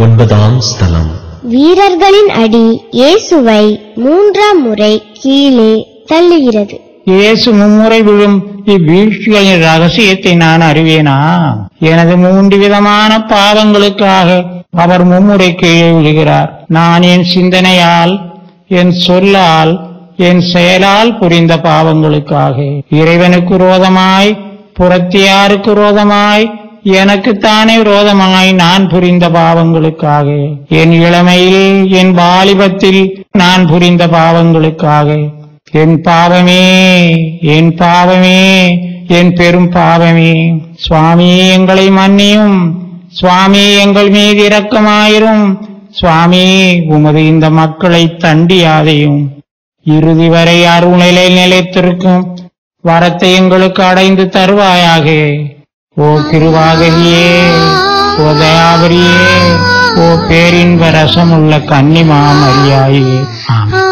9ஆம் ஸ்தலம். வீரர்களின் அடி இயேசுவை 3ஆம் முறை கீழே தள்ளுகிறது. இயேசு மும்முறை விழும் இவ்வீழ்ச்சிகளின் ரகசியத்தை நான் அறிவேனா? எனது 3 விதமான பாவங்களுக்காக அவர் மும்முறை கீழே விழுகிறார். நான் என் சிந்தனையால், என் சொல்லால், என் செயலால் புரிந்த பாவங்களுக்காக, இறைவனுக்கு விரோதமாய், புறத்தியாருக்கு விரோதமாய், எனக்குத்தானே விரோதமாய் நான் புரிந்த பாவங்களுக்காக, என் இளமையில், என் வாலிபத்தில் நான் புரிந்த பாவங்களுக்காக, என் பாவமே, என் பாவமே, என் பெரும் பாவமே. சுவாமி எங்களை மன்னியும், சுவாமி எங்கள் மீது இரக்கமாயிரும், சுவாமி உமது இந்த மக்களை தண்டியாதையும். இறுதி வரை அருள்நிலை நிலைத்திருக்கும் வரத்தை எங்களுக்கு அடைந்து தருவாயாக. ஓ கிருபாகரியே, ஓ தயாபரியே, ஓ பேரின்ப ரசமுள்ள கன்னிமாமரியாயே. ஆமென்.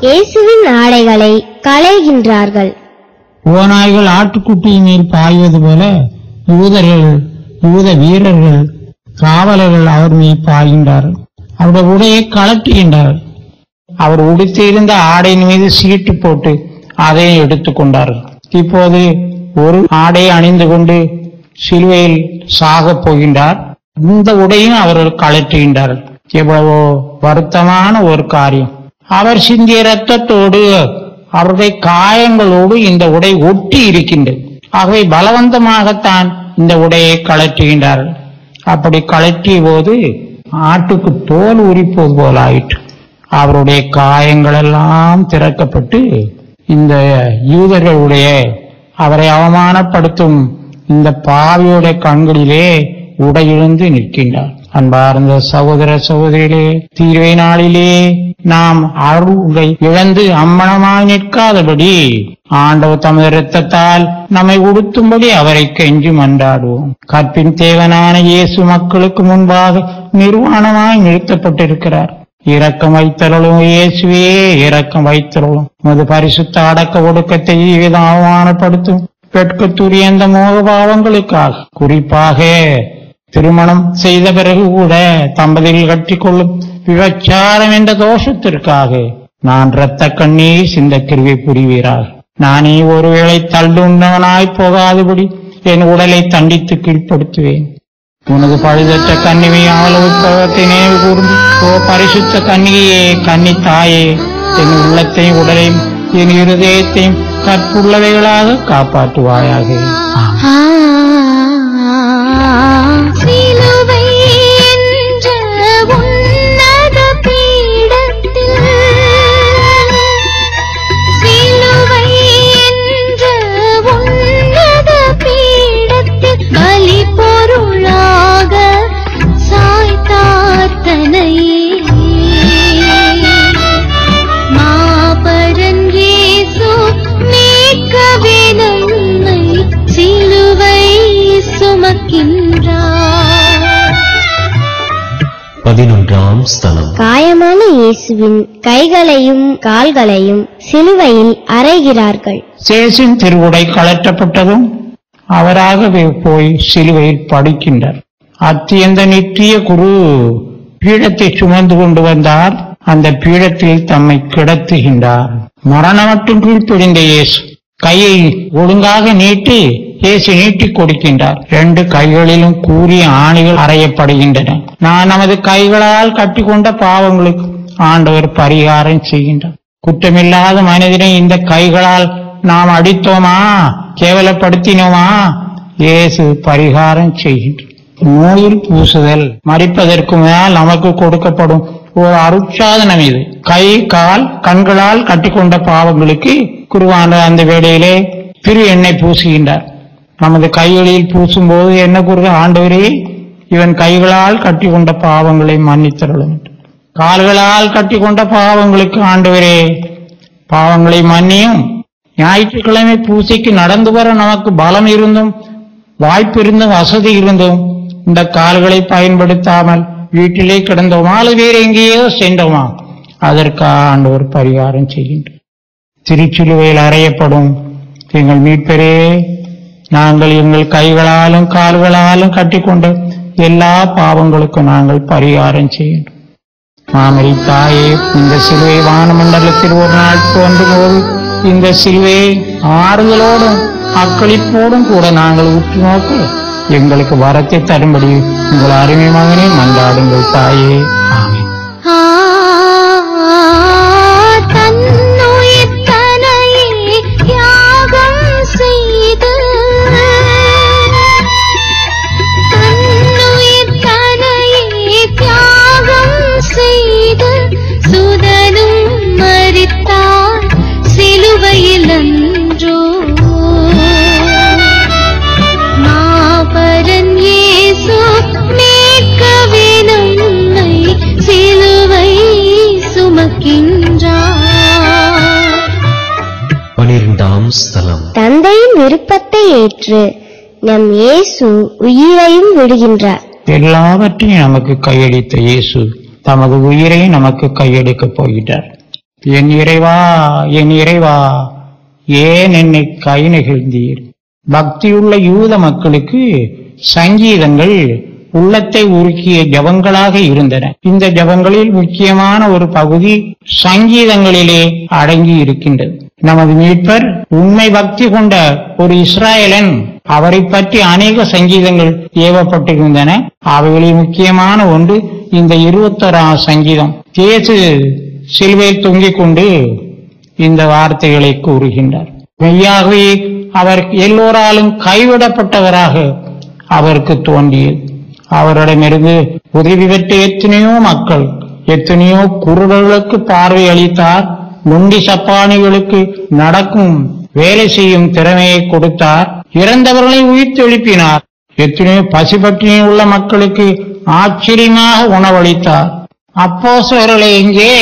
இயேசுவின் ஆடைகளை களைகின்றார்கள். ஓநாய்கள் ஆட்டுக்குட்டியின் மேல் பாய்வது போல யூத வீரர்கள், காவலர்கள் அவர் மேல் பாய்கின்றார்கள். அவருடைய உடையை கலட்டுகின்றார்கள். அவர் உடுத்தியிருந்த ஆடையின் மீது சீட்டு போட்டு அதை எடுத்துக் கொண்டார்கள். இப்போது ஒரு ஆடை அணிந்து கொண்டு சிலுவையில் சாகப் போகின்றார். இந்த உடையும் அவர்கள் கலட்டுகின்றார்கள். எவ்வளவோ வருத்தமான ஒரு காரியம். அவர் சிந்திய ரத்தத்தோடு, அவருடைய காயங்களோடு இந்த உடை ஒட்டி இருக்கின்றது. ஆகவே பலவந்தமாகத்தான் இந்த உடையை கலற்றுகின்றார்கள். அப்படி கலற்றிய போது ஆட்டுக்கு தோல் உரிப்பது போல ஆயிற்று. அவருடைய காயங்கள் எல்லாம் திறக்கப்பட்டு இந்த யூதர்களுடைய அவரை அவமானப்படுத்தும் இந்த பாவியுடைய கண்களிலே உடையிழந்து நிற்கின்றார். அன்பார்ந்த சகோதர சகோதரிகளே, தீர்வை நாளிலே நாம் அருளை இழந்து அம்மனமாய் நிற்காதபடி ஆண்டவர் தமது இரத்தத்தால் நம்மை உடுத்தும்படி அவரை கெஞ்சி மன்றாடுவோம். கற்பின் தேவனான இயேசு மக்களுக்கு முன்பாக நிர்வாணமாய் நிறுத்தப்பட்டிருக்கிறார். இரக்கம் வைத்தருளும் இயேசுவே, இரக்கம் வைத்தருளும். உமது பரிசுத்த அடக்க ஒடுக்கத்தை அவமானப்படுத்தும் வெட்கத்துரிய அந்த மோக பாவங்களுக்காக, குறிப்பாக திருமணம் செய்த பிறகு கூட தம்பதிகள் கட்டிக்கொள்ளும் விபச்சாரம் என்ற தோஷத்திற்காக நான் இரத்த கண்ணீர் சிந்த கிருபை புரிவீராக. நானே ஒருவேளை தள்ளுண்டவனாய் போகாதபடி என் உடலை தண்டித்து கீழ்ப்படுத்துவேன். உனது பழுதற்ற கன்னிமை ஆலோசகத்தை நினைவு கூர்ந்து, ஓ பரிசுத்த கன்னிகையே, கன்னி தாயே, என் உள்ளத்தையும் உடலையும் என் இருதயத்தையும் கற்புள்ளவைகளாக காப்பாற்றுவாயாக. காயமான இயேசுவின் கைகளையும் கால்களையும் சிலுவையில் அறைகிறார்கள். சேசின் திருவுடை கலற்றப்பட்டதும் அவராகவே போய் சிலுவையில் படுக்கின்றார். அத்தியந்த நித்திய குரு பீடத்தை சுமந்து கொண்டு வந்தார். அந்த பீடத்தில் தம்மை கிடத்துகின்றார். மரணம் மட்டும் கீழ்ப்படிந்த இயேசு கையை ஒழுங்காக நீட்டி இயேசு நீட்டி கொடுக்கின்றார். 2 கைகளிலும் கூறிய ஆணிகள் அறையப்படுகின்றன. நான் நமது கைகளால் கட்டி கொண்ட பாவங்களுக்கு ஆண்டவர் பரிகாரம் செய்கின்றார். குற்றமில்லாத மனிதனை இந்த கைகளால் நாம் அடித்தோமா, கேவலப்படுத்தினோமா? இயேசு பரிகாரம் செய்கின்றார். நோயில் பூசுதல், மரிப்பதற்கு மேல் நமக்கு கொடுக்கப்படும் ஒரு அருட்சாதனம் இது. கை, கால், கண்களால் கட்டிக்கொண்ட பாவங்களுக்கு குருவான அந்த வேளையிலே திரு எண்ணெய் பூசுகின்றார். நமது கைகளில் பூசும் போது என்ன கூறுக? ஆண்டவரே, இவன் கைகளால் கட்டி கொண்ட பாவங்களை மன்னித்தருளும். கால்களால் கட்டி கொண்ட பாவங்களுக்கு ஆண்டவரே பாவங்களை மன்னியும். ஞாயிற்றுக்கிழமை பூசைக்கு நடந்து வர நமக்கு பலம் இருந்தும் வாய்ப்பு இருந்தும் வசதி இருந்தும் இந்த கால்களை பயன்படுத்தாமல் வீட்டிலே கிடந்தோமா அல்லது வேறு எங்கேயோ சென்றோமா? அதற்காக ஆண்டவர் பரிகாரம் செய்கின்றார். திருச்சிலுவையில் அறையப்படும் எங்கள் மீட்பரே, நாங்கள் எங்கள் கைகளாலும் கால்களாலும் கட்டிக்கொண்ட எல்லா பாவங்களுக்கும் நாங்கள் பரிகாரம் செய்கின்றோம். மாமரி தாயே, இந்த சிலுவை வானமண்டலத்தில் ஒரு நாள் தோன்றும் போது இந்த சிலுவையை ஆறுதலோடும் அக்களிப்போடும் கூட நாங்கள் உற்று நோக்க எங்களுக்கு வரத்தை தரும்படி உங்கள் அருமை மகனே மன்றாடுங்கள் தாயே. ஆமென். தந்தையின் விருப்பத்தை ஏற்று நம் இயேசு உயிரையும் விடுகின்றார். எல்லாவற்றையும் நமக்கு கையளித்த இயேசு தமது உயிரை நமக்கு கையெடுக்கப் போகிறார். என் இறைவா, என் இறைவா, ஏன் என்னை கை நெகிழ்ந்தீர்? பக்தியுள்ள யூத மக்களுக்கு சங்கீதங்கள் உள்ளத்தை உருக்கிய ஜபங்களாக இருந்தன. இந்த ஜபங்களில் முக்கியமான ஒரு பகுதி சங்கீதங்களிலே அடங்கி இருக்கின்றது. நமது மீட்பர் உண்மை பக்தி கொண்ட ஒரு இஸ்ராயலன். அவரை பற்றி அநேக சங்கீதங்கள் ஏவப்பட்டிருந்தன. அவைகளில் முக்கியமான ஒன்று இந்த 21ஆம் சங்கீதம். இயேசு சிலுவையில் தொங்கிக் கொண்டு இந்த வார்த்தைகளை கூறுகின்றார். மெய்யாகவே அவர் எல்லோராலும் கைவிடப்பட்டவராக அவருக்கு தோன்றியது. அவரிடமிருந்து உதவி பெற்ற எத்தனையோ மக்கள், எத்தனையோ குருடர்களுக்கு பார்வை அளித்தார். நொண்டி சப்பானிகளுக்கு நடக்கும் வேலை செய்யும் திறமையை கொடுத்தார். இறந்தவர்களை உயிர்த்து எழுப்பினார். எத்தனையோ பசிபட்டினி உள்ள மக்களுக்கு ஆச்சரியமாக உணவளித்தார். அப்போஸ்தலர்களை எங்கே?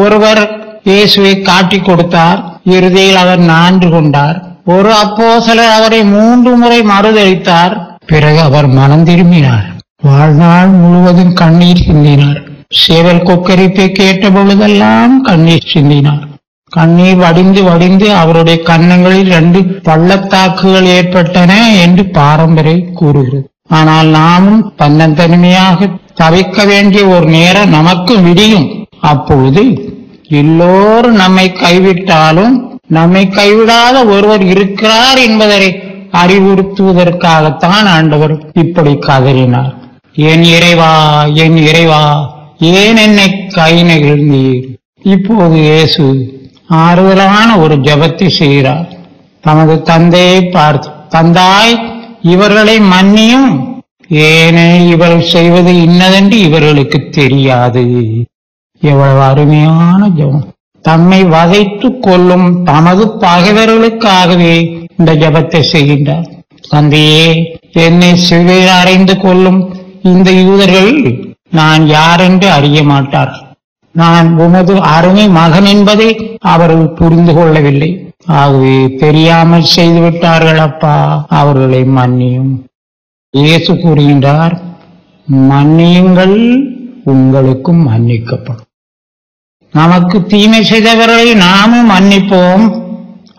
ஒருவர் இயேசுவை காட்டிக் கொடுத்தார். இறுதியில் அவர் நான்கு கொண்டார். ஒரு அப்போஸ்தலர் அவரை 3 முறை மறுதளித்தார். பிறகு அவர் மனம் திரும்பினார். வாழ்நாள் முழுவதும் கண்ணீர் சிந்தினார். சேவல் கொக்கரிப்பை கேட்ட பொழுதெல்லாம் கண்ணீர் சிந்தினார். கண்ணீர் வடிந்து வடிந்து அவருடைய கன்னங்களில் 2 பள்ளத்தாக்குகள் ஏற்பட்டன என்று பாரம்பரியம் கூறுகிறது. ஆனால் நாமும் தன்னந்தனிமையாக தவிக்க வேண்டிய ஒரு நேரம் நமக்கு விடியும். அப்பொழுது எல்லோரும் நம்மை கைவிட்டாலும் நம்மை கைவிடாத ஒருவர் இருக்கிறார் என்பதை அறிவுறுத்துவதற்காகத்தான் ஆண்டவர் இப்படி கதறினார். என் இறைவா, என் இறைவா, ஏன் என்னை கை நெகிழ்ந்தீர்? இப்போது இயேசு ஆறுதலான ஒரு ஜெபத்தை செய்கிறார். தமது தந்தையை பார்த்து, தந்தாய், இவர்களை மன்னியும், ஏனெனில் இவர்கள் செய்வது இன்னதென்று இவர்களுக்கு தெரியாது. எவ்வளவு அருமையான ஜெபம்! தம்மை வதைத்து கொள்ளும் தமது பகைவர்களுக்காகவே இந்த ஜெபத்தை செய்கின்றார். தந்தையே, என்னை சிலுவையில் அறைந்து கொள்ளும் இந்த யூதர்கள் நான் யார் என்று அறிய மாட்டார். நான் உமது அருமை மகன் என்பதை அவர்கள் புரிந்து கொள்ளவில்லை. ஆகவே தெரியாமல் செய்துவிட்டார்கள். அப்பா, அவர்களை மன்னியும். இயேசு கூறுகின்றார், மன்னியுங்கள், உங்களுக்கும் மன்னிக்கப்படும். நமக்கு தீமை செய்தவர்களை நாமும் மன்னிப்போம்.